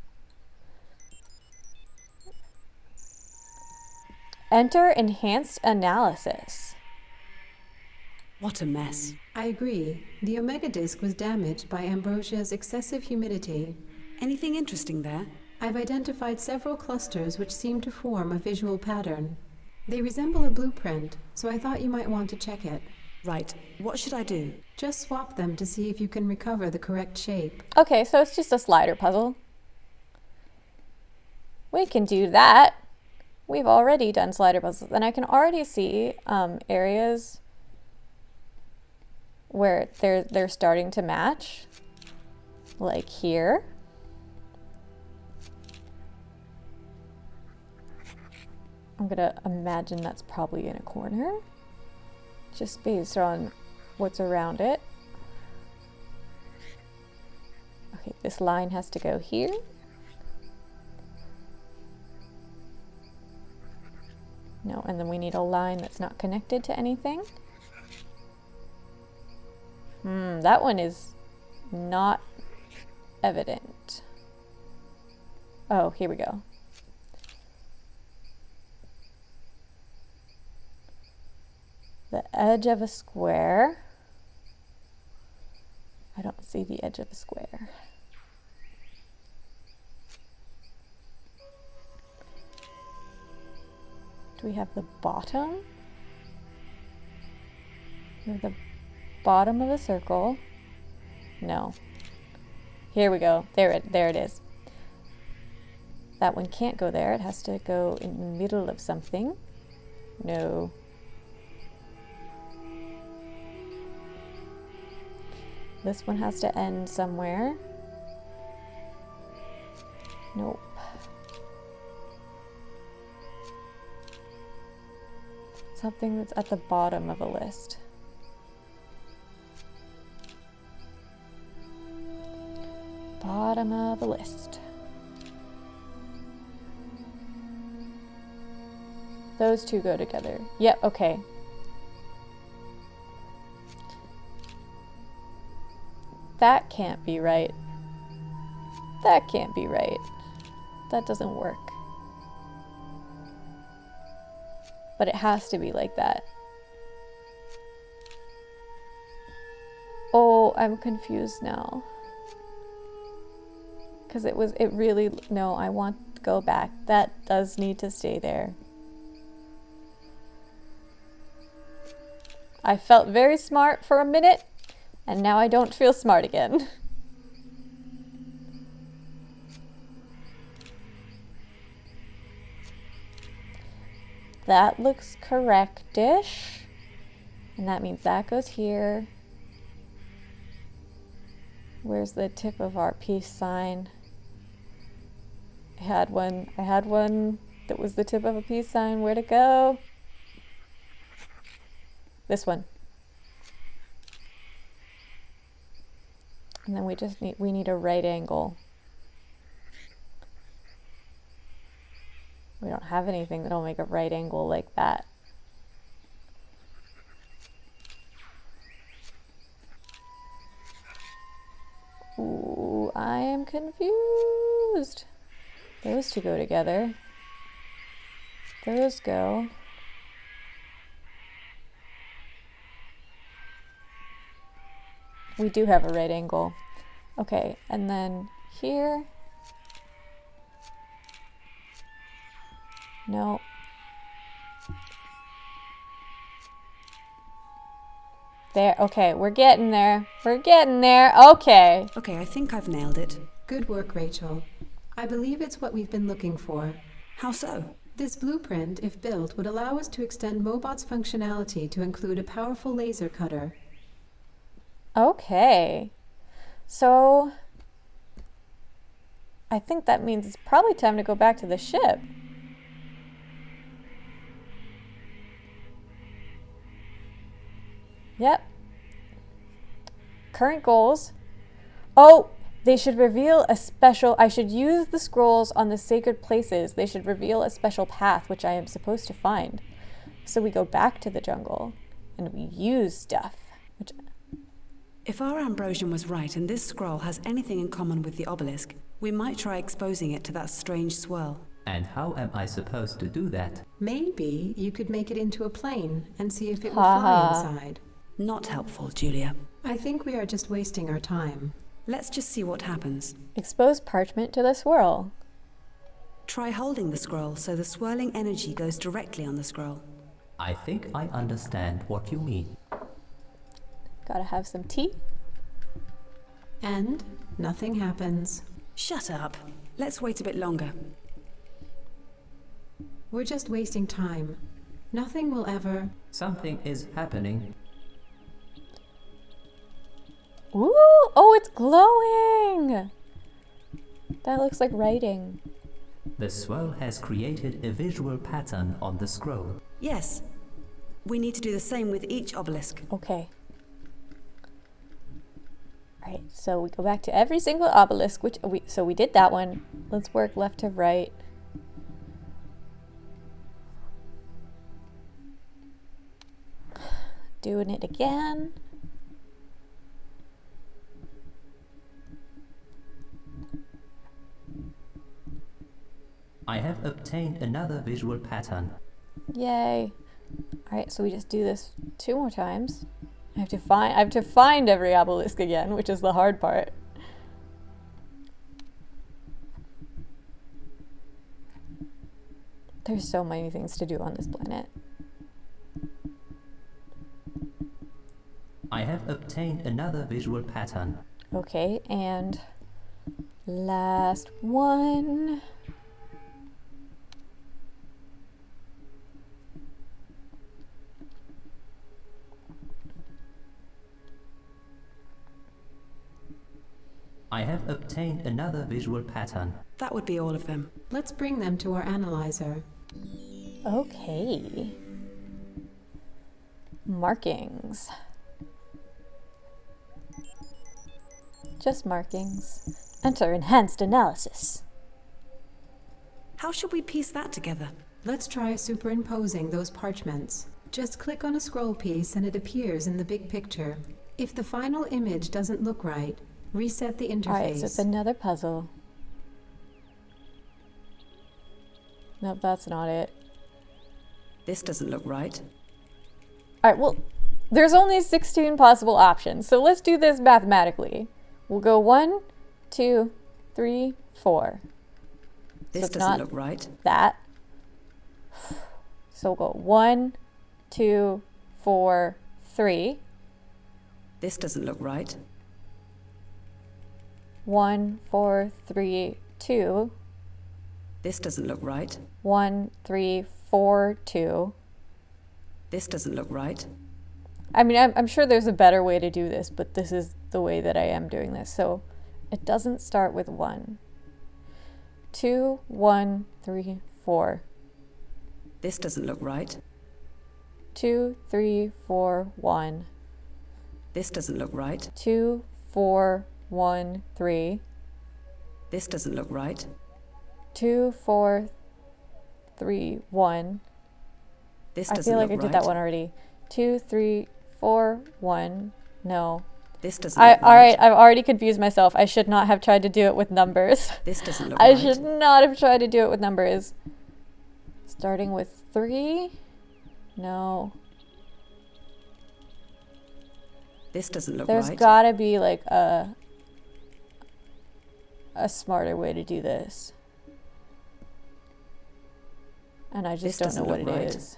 Enter enhanced analysis. What a mess. I agree. The Omega Disc was damaged by Ambrosia's excessive humidity. Anything interesting there? I've identified several clusters which seem to form a visual pattern. They resemble a blueprint, so I thought you might want to check it. Right. What should I do? Just swap them to see if you can recover the correct shape. Okay, so it's just a slider puzzle. We can do that. We've already done slider puzzles, and I can already see areas where they're starting to match, like here. I'm gonna imagine that's probably in a corner, just based on what's around it. Okay, this line has to go here. No, and then we need a line that's not connected to anything. That one is not evident. Oh, here we go. The edge of a square. I don't see the edge of a square. Do we have the bottom? We have the bottom of a circle. No. Here we go. There it is. That one can't go there. It has to go in the middle of something. No. This one has to end somewhere. Nope. Something that's at the bottom of a list. Bottom of a list. Those two go together. Yep, okay. That can't be right. That can't be right. That doesn't work. But it has to be like that. Oh, I'm confused now. Because it really, no, I want can't go back. That does need to stay there. I felt very smart for a minute, and now I don't feel smart again. That looks correct-ish. And that means that goes here. Where's the tip of our peace sign? I had one that was the tip of a peace sign. Where'd it go? This one. And then we need a right angle. We don't have anything that'll make a right angle like that. Ooh, I am confused. Those two go together. Those go. We do have a right angle. Okay, and then here. No. There, okay, we're getting there. We're getting there, okay. Okay, I think I've nailed it. Good work, Rachel. I believe it's what we've been looking for. How so? This blueprint, if built, would allow us to extend Mobot's functionality to include a powerful laser cutter. Okay. So, I think that means it's probably time to go back to the ship. Yep. Current goals. Oh, they should reveal a special... I should use the scrolls on the sacred places. They should reveal a special path, which I am supposed to find. So we go back to the jungle, and we use stuff. Which... If our Ambrosian was right and this scroll has anything in common with the obelisk, we might try exposing it to that strange swirl. And how am I supposed to do that? Maybe you could make it into a plane and see if it will fly inside. Not helpful, Julia. I think we are just wasting our time. Let's just see what happens. Expose parchment to the swirl. Try holding the scroll so the swirling energy goes directly on the scroll. I think I understand what you mean. Gotta have some tea. And nothing happens. Shut up. Let's wait a bit longer. We're just wasting time. Nothing will ever... Something is happening. Ooh, oh, it's glowing! That looks like writing. The swirl has created a visual pattern on the scroll. Yes. We need to do the same with each obelisk. Okay. Alright, so we go back to every single obelisk, so we did that one. Let's work left to right. Doing it again. I have obtained another visual pattern. Yay. Alright, so we just do this 2 more times. I have to find every obelisk again, which is the hard part. There's so many things to do on this planet. I have obtained another visual pattern. Okay, and last one. I have obtained another visual pattern. That would be all of them. Let's bring them to our analyzer. Okay. Markings. Just markings. Enter enhanced analysis. How should we piece that together? Let's try superimposing those parchments. Just click on a scroll piece and it appears in the big picture. If the final image doesn't look right, reset the interface. Alright, so it's another puzzle. Nope, that's not it. This doesn't look right. Alright, well, there's only 16 possible options, so let's do this mathematically. We'll go 1, 2, 3, 4. This it's doesn't not look right. that. So we'll go 1, 2, 4, 3. This doesn't look right. 1, 4, 3, 2. This doesn't look right. 1, 3, 4, 2. This doesn't look right. I mean, I'm sure there's a better way to do this, but this is the way that I am doing this. So it doesn't start with 1. 2, 1, 3, 4. This doesn't look right. 2, 3, 4, 1. This doesn't look right. 2, 4, 1, 3. This doesn't look right. 2, 4, 3, 1. This I doesn't feel look like I right. did that one already. 2, 3, 4, 1. No. This doesn't look All right. right, I've already confused myself. I should not have tried to do it with numbers. This doesn't look I right. should not have tried to do it with numbers. Starting with 3? No. This doesn't look There's right. gotta be like a smarter way to do this. And I just This don't know doesn't what look it right. is.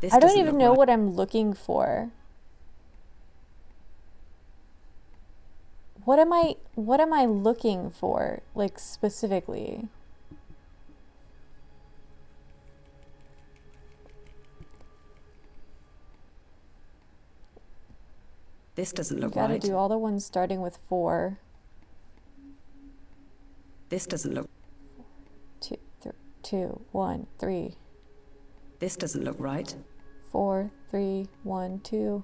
This I don't doesn't even look know right. what I'm looking for. What am I looking for, like, specifically? This doesn't You look gotta right. do all the ones starting with 4. This doesn't look. 2, 1, 3. This doesn't look right. 4, 3, 1, 2.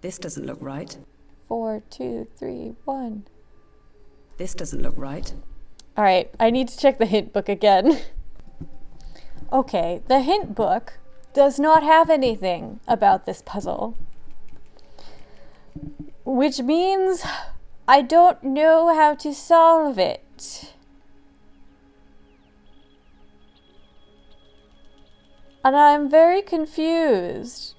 This doesn't look right. 4, 2, 3, 1. This doesn't look right. All right, I need to check the hint book again. Okay, the hint book does not have anything about this puzzle. Which means I don't know how to solve it. And I'm very confused.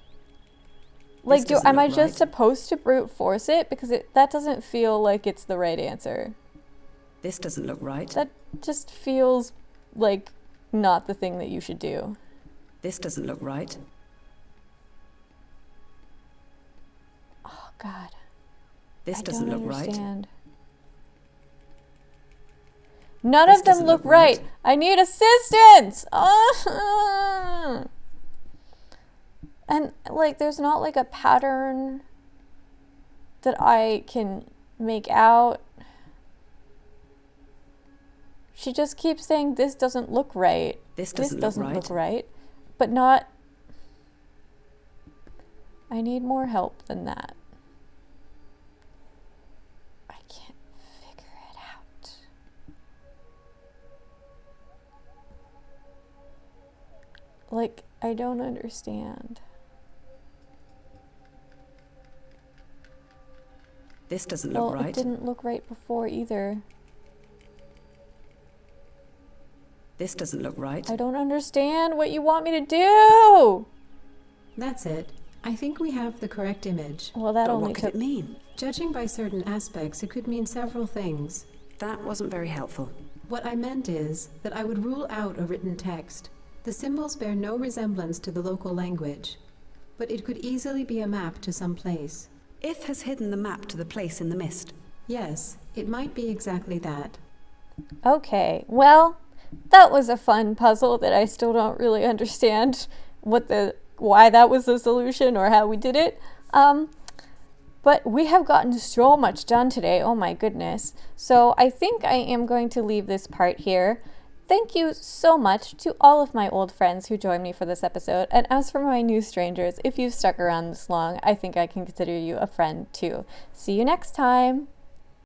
Like, doesn't am I look just right. supposed to brute force it? Because that doesn't feel like it's the right answer. This doesn't look right. That just feels like not the thing that you should do. This doesn't look right. Oh, God. This I doesn't don't look right. understand. None This of them doesn't look look right. right. I need assistance. And like, there's not like a pattern that I can make out. She just keeps saying this doesn't look right. This doesn't look right. But not. I need more help than that. I can't figure it out. Like, I don't understand. This doesn't Well, look right. it didn't look right before either. This doesn't look right. I don't understand what you want me to do. That's it. I think we have the correct image. Well, that But only what could took. it mean? Judging by certain aspects, it could mean several things. That wasn't very helpful. What I meant is that I would rule out a written text. The symbols bear no resemblance to the local language, but it could easily be a map to some place. If has hidden the map to the place in the mist. Yes, it might be exactly that. Okay, well, that was a fun puzzle that I still don't really understand why that was the solution or how we did it. But we have gotten so much done today. Oh my goodness. So I think I am going to leave this part here. Thank you so much to all of my old friends who joined me for this episode. And as for my new strangers, if you've stuck around this long, I think I can consider you a friend too. See you next time.